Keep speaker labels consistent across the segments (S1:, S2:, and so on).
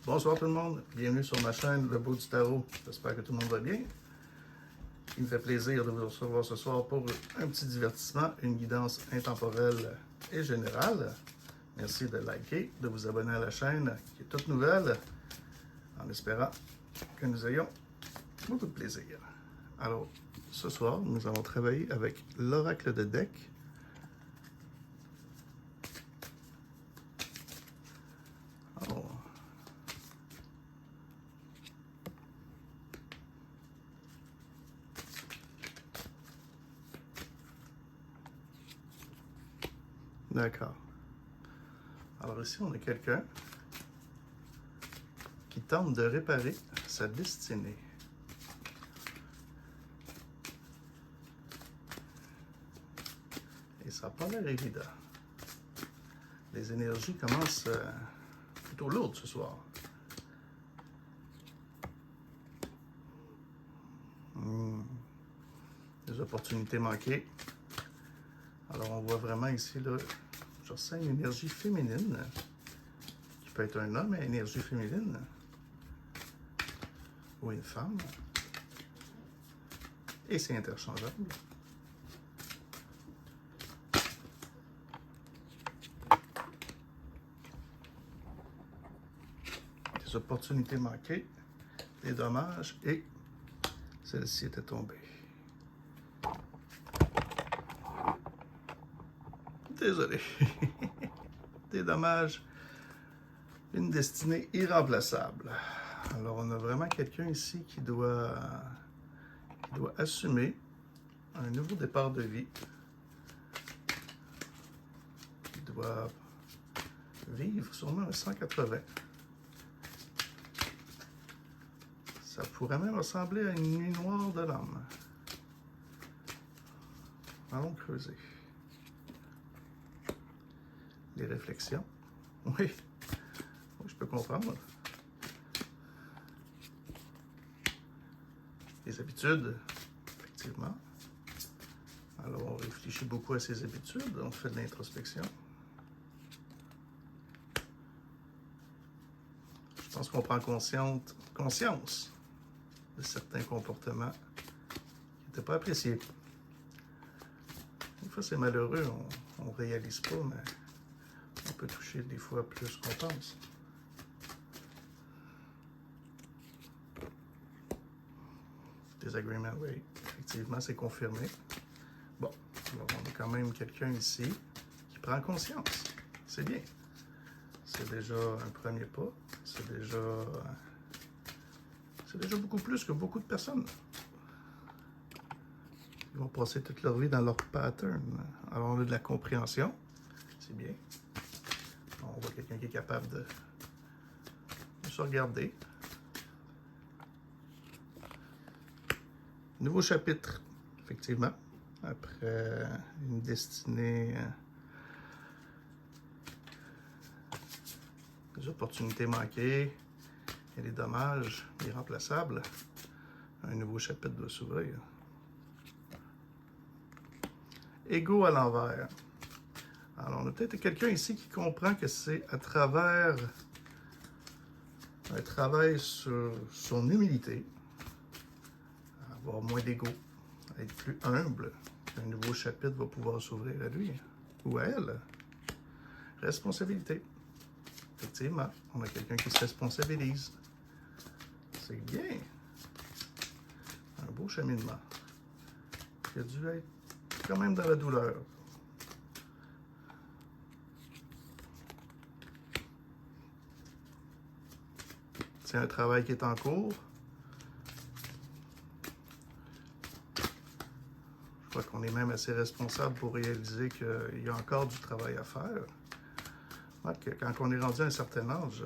S1: Bonsoir tout le monde, bienvenue sur ma chaîne Le Beau du Tarot. J'espère que tout le monde va bien. Il me fait plaisir de vous recevoir ce soir pour un petit divertissement, une guidance intemporelle et générale. Merci de liker, de vous abonner à la chaîne qui est toute nouvelle, en espérant que nous ayons beaucoup de plaisir. Alors, ce soir, nous allons travailler avec l'oracle de Deck. Alors, d'accord. Alors ici, on a quelqu'un qui tente de réparer sa destinée. Et ça n'a pas l'air évident. Les énergies commencent plutôt lourdes ce soir. Des opportunités manquées. Alors on voit vraiment ici, là, je ressens une énergie féminine, qui peut être un homme à énergie féminine, ou une femme. Et c'est interchangeable. Des opportunités manquées, des dommages, et celle-ci était tombée. Désolé. Des dommages, une destinée irremplaçable. Alors, on a vraiment quelqu'un ici qui doit assumer un nouveau départ de vie. Il doit vivre sûrement un 180. Ça pourrait même ressembler à une nuit noire de l'âme. Allons creuser. Les réflexions. Oui, je peux comprendre. Les habitudes, effectivement. Alors, on réfléchit beaucoup à ses habitudes, on fait de l'introspection. Je pense qu'on prend conscience de certains comportements qui n'étaient pas appréciés. Des fois, c'est malheureux, on ne réalise pas, mais on peut toucher des fois plus qu'on pense. Disagreement, oui, effectivement, c'est confirmé. Bon, alors on a quand même quelqu'un ici qui prend conscience. C'est bien. C'est déjà un premier pas. C'est déjà beaucoup plus que beaucoup de personnes. Ils vont passer toute leur vie dans leur pattern. Alors on a de la compréhension. C'est bien. On voit quelqu'un qui est capable de se regarder. Nouveau chapitre, effectivement, après une destinée, des opportunités manquées et des dommages irremplaçables. Un nouveau chapitre doit s'ouvrir. Ego à l'envers. Alors, on a peut-être quelqu'un ici qui comprend que c'est à travers un travail sur son humilité, avoir moins d'ego, être plus humble, qu'un nouveau chapitre va pouvoir s'ouvrir à lui ou à elle. Responsabilité. Effectivement, on a quelqu'un qui se responsabilise. C'est bien. Un beau cheminement. Il a dû être quand même dans la douleur. C'est un travail qui est en cours. Je crois qu'on est même assez responsable pour réaliser qu'il y a encore du travail à faire. Quand on est rendu à un certain âge,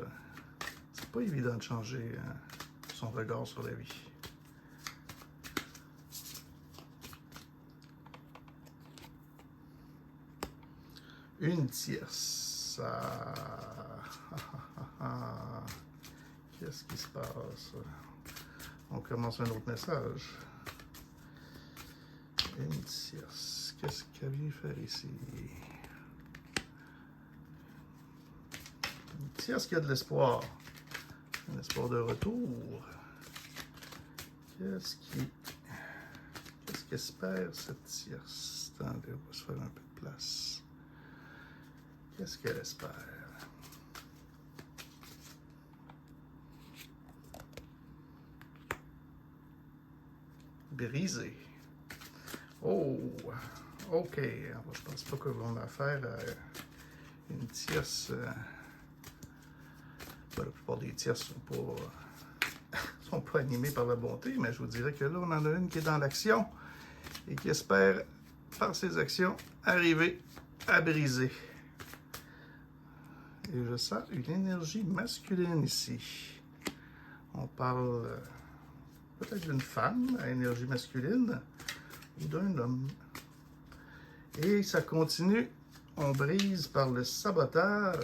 S1: c'est pas évident de changer son regard sur la vie. Une tierce. Qu'est-ce qui se passe? On commence un autre message. Une tierce. Qu'est-ce qu'elle vient faire ici? Une tierce qui a de l'espoir. Un espoir de retour. Qu'est-ce qu'espère cette tierce? Attendez, on va se faire un peu de place. Qu'est-ce qu'elle espère? Brisé. Oh! OK. Alors, je pense pas que l'on a affaire à une tierce. La plupart des tierces sont pas animées par la bonté, mais je vous dirais que là, on en a une qui est dans l'action et qui espère, par ses actions, arriver à briser. Et je sens une énergie masculine ici. On parle peut-être d'une femme à énergie masculine ou d'un homme. Et ça continue. On brise par le sabotage.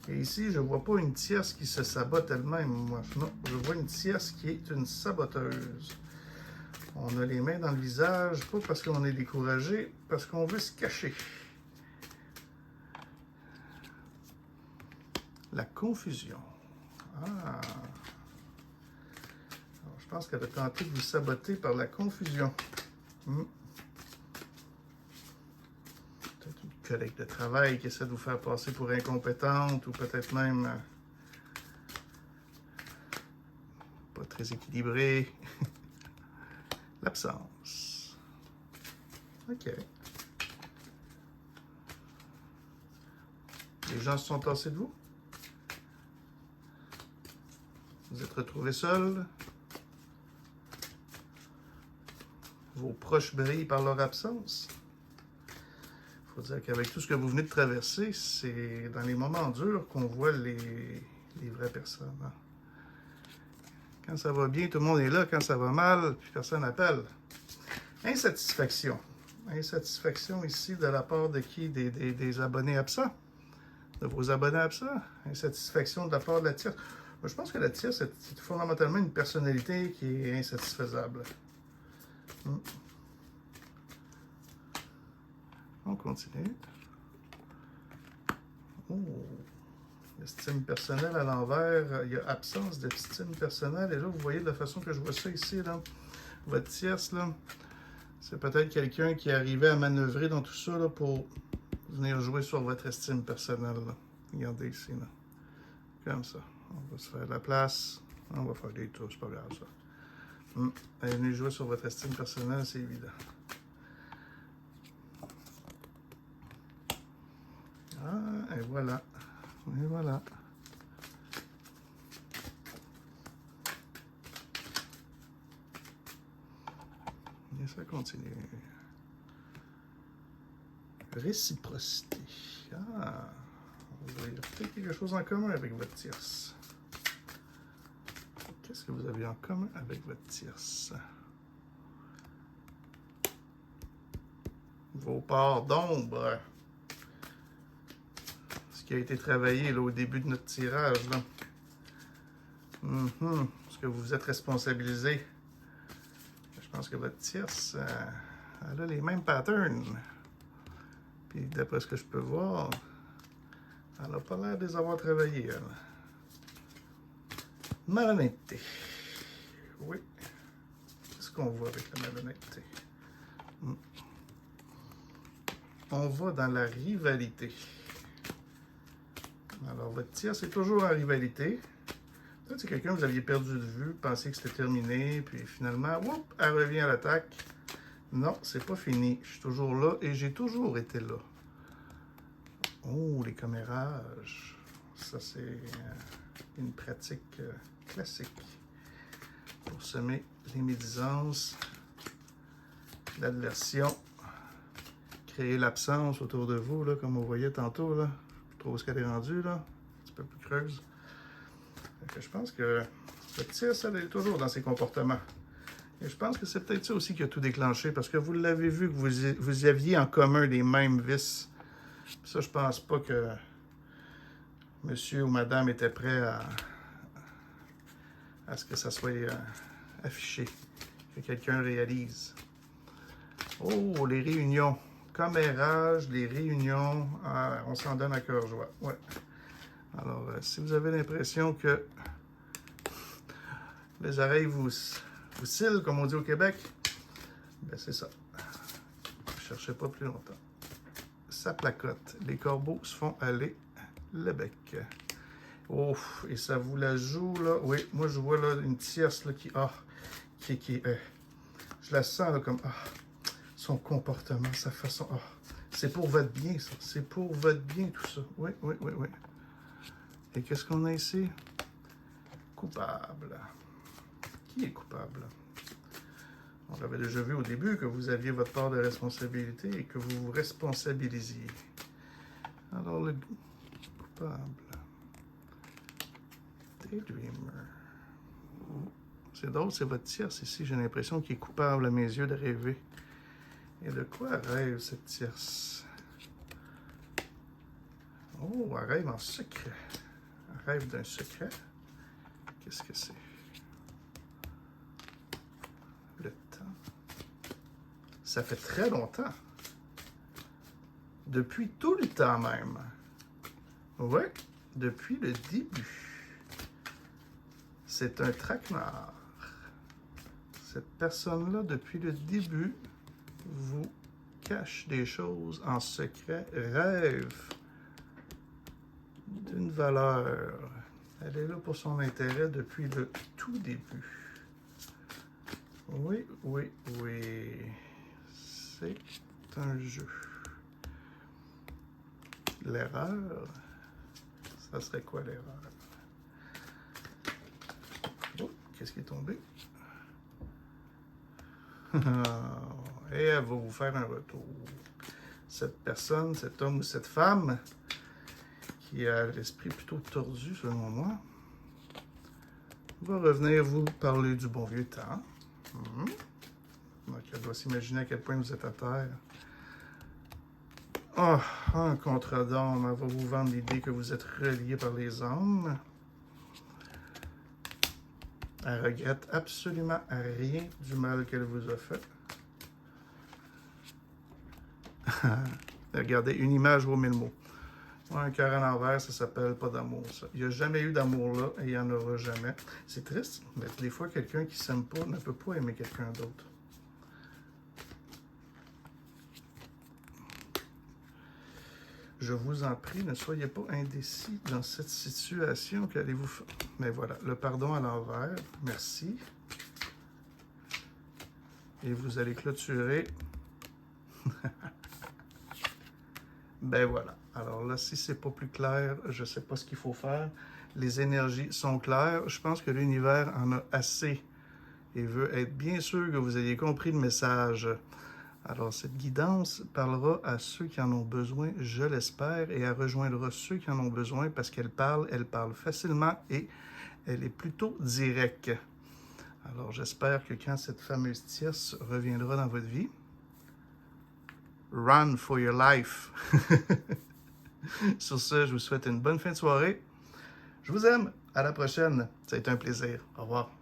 S1: Et ici, je ne vois pas une tierce qui se sabote elle-même, moi. Non, je vois une tierce qui est une saboteuse. On a les mains dans le visage, pas parce qu'on est découragé, parce qu'on veut se cacher. La confusion. Ah! Alors, je pense qu'elle a tenté de vous saboter par la confusion. Peut-être une collègue de travail qui essaie de vous faire passer pour incompétente ou peut-être même pas très équilibrée. L'absence. OK. Les gens se sont tassés de vous? Vous êtes retrouvés seuls? Vos proches brillent par leur absence? Il faut dire qu'avec tout ce que vous venez de traverser, c'est dans les moments durs qu'on voit les vraies personnes. Hein? Quand ça va bien, tout le monde est là. Quand ça va mal, puis personne n'appelle. Insatisfaction. Insatisfaction ici de la part de qui? Des abonnés absents. De vos abonnés absents. Insatisfaction de la part de la tierce. Moi, je pense que la tierce, c'est fondamentalement une personnalité qui est insatisfaisable. On continue. Oh! Estime personnelle à l'envers. Il y a absence d'estime personnelle. Et là, vous voyez de la façon que je vois ça ici, là. Votre tierce, là. C'est peut-être quelqu'un qui arrivait à manœuvrer dans tout ça, là, pour venir jouer sur votre estime personnelle, là. Regardez ici, là. Comme ça. On va se faire de la place. On va faire des tours, c'est pas grave, ça. Allez, venez jouer sur votre estime personnelle, c'est évident. Ah, et voilà. Et voilà. Et ça continue. Réciprocité. Ah, vous avez peut-être quelque chose en commun avec votre tierce. Qu'est-ce que vous avez en commun avec votre tierce? Vos parts d'ombre. Ce qui a été travaillé là, au début de notre tirage. Là. Est-ce que vous vous êtes responsabilisé? Je pense que votre tierce, elle a les mêmes patterns. Puis d'après ce que je peux voir, elle n'a pas l'air de les avoir travaillés, elle. Malhonnêteté. Oui. Qu'est-ce qu'on voit avec la malhonnêteté? On va dans la rivalité. Alors, votre tierce est toujours en rivalité. Peut-être c'est quelqu'un que vous aviez perdu de vue, pensiez que c'était terminé, puis finalement, whoop, elle revient à l'attaque. Non, c'est pas fini. Je suis toujours là et j'ai toujours été là. Oh, les commérages. Ça, c'est une pratique classique pour semer les médisances, l'adversion, créer l'absence autour de vous, là, comme on voyait tantôt. Là. Je trouve ce qu'elle est rendue, là, un petit peu plus creuse. Je pense que le tierce, elle est toujours dans ses comportements. Et je pense que c'est peut-être ça aussi qui a tout déclenché, parce que vous l'avez vu que vous aviez en commun les mêmes vices. Ça, je pense pas que monsieur ou madame était prêt à ce que ça soit affiché, que quelqu'un réalise. Oh, les réunions. Commérage, les réunions. Ah, on s'en donne à cœur joie. Ouais. Alors, si vous avez l'impression que les oreilles vous cillent, comme on dit au Québec, ben c'est ça. Ne cherchez pas plus longtemps. Ça placote. Les corbeaux se font aller le bec. Oh, et ça vous la joue, là. Oui, moi, je vois là une tierce là, je la sens là, comme, son comportement, sa façon. C'est pour votre bien, ça. C'est pour votre bien, tout ça. Oui, oui, oui, oui. Et qu'est-ce qu'on a ici? Coupable. Qui est coupable? On l'avait déjà vu au début que vous aviez votre part de responsabilité et que vous vous responsabilisiez. Alors, le coupable. Daydreamer. C'est drôle, c'est votre tierce ici. J'ai l'impression qu'il est coupable à mes yeux de rêver. Et de quoi rêve cette tierce? Oh, elle rêve en secret. Elle rêve d'un secret. Qu'est-ce que c'est? Le temps. Ça fait très longtemps. Depuis tout le temps même. Oui, depuis le début. C'est un traquenard. Cette personne-là, depuis le début, vous cache des choses en secret, rêve d'une valeur. Elle est là pour son intérêt depuis le tout début. Oui, oui, oui. C'est un jeu. L'erreur, ça serait quoi l'erreur? Oh, qu'est-ce qui est tombé? Et elle va vous faire un retour. Cette personne, cet homme ou cette femme qui a l'esprit plutôt tordu, selon moi, va revenir vous parler du bon vieux temps. Donc, elle doit s'imaginer à quel point vous êtes à terre. Un contrat d'âme, elle va vous vendre l'idée que vous êtes relié par les âmes. Elle regrette absolument rien du mal qu'elle vous a fait. Regardez, une image vaut 1000 mots. Un cœur à l'envers, ça s'appelle pas d'amour, ça. Il n'y a jamais eu d'amour là et il n'y en aura jamais. C'est triste, mais des fois, quelqu'un qui ne s'aime pas ne peut pas aimer quelqu'un d'autre. Je vous en prie, ne soyez pas indécis dans cette situation. Qu'allez-vous faire? Mais voilà, le pardon à l'envers. Merci. Et vous allez clôturer. Ben voilà. Alors là, si c'est pas plus clair, je ne sais pas ce qu'il faut faire. Les énergies sont claires. Je pense que l'univers en a assez et veut être bien sûr que vous ayez compris le message. Alors, cette guidance parlera à ceux qui en ont besoin, je l'espère, et elle rejoindra ceux qui en ont besoin parce qu'elle parle facilement et elle est plutôt directe. Alors, j'espère que quand cette fameuse tierce reviendra dans votre vie, run for your life. Sur ce, je vous souhaite une bonne fin de soirée. Je vous aime. À la prochaine. Ça a été un plaisir. Au revoir.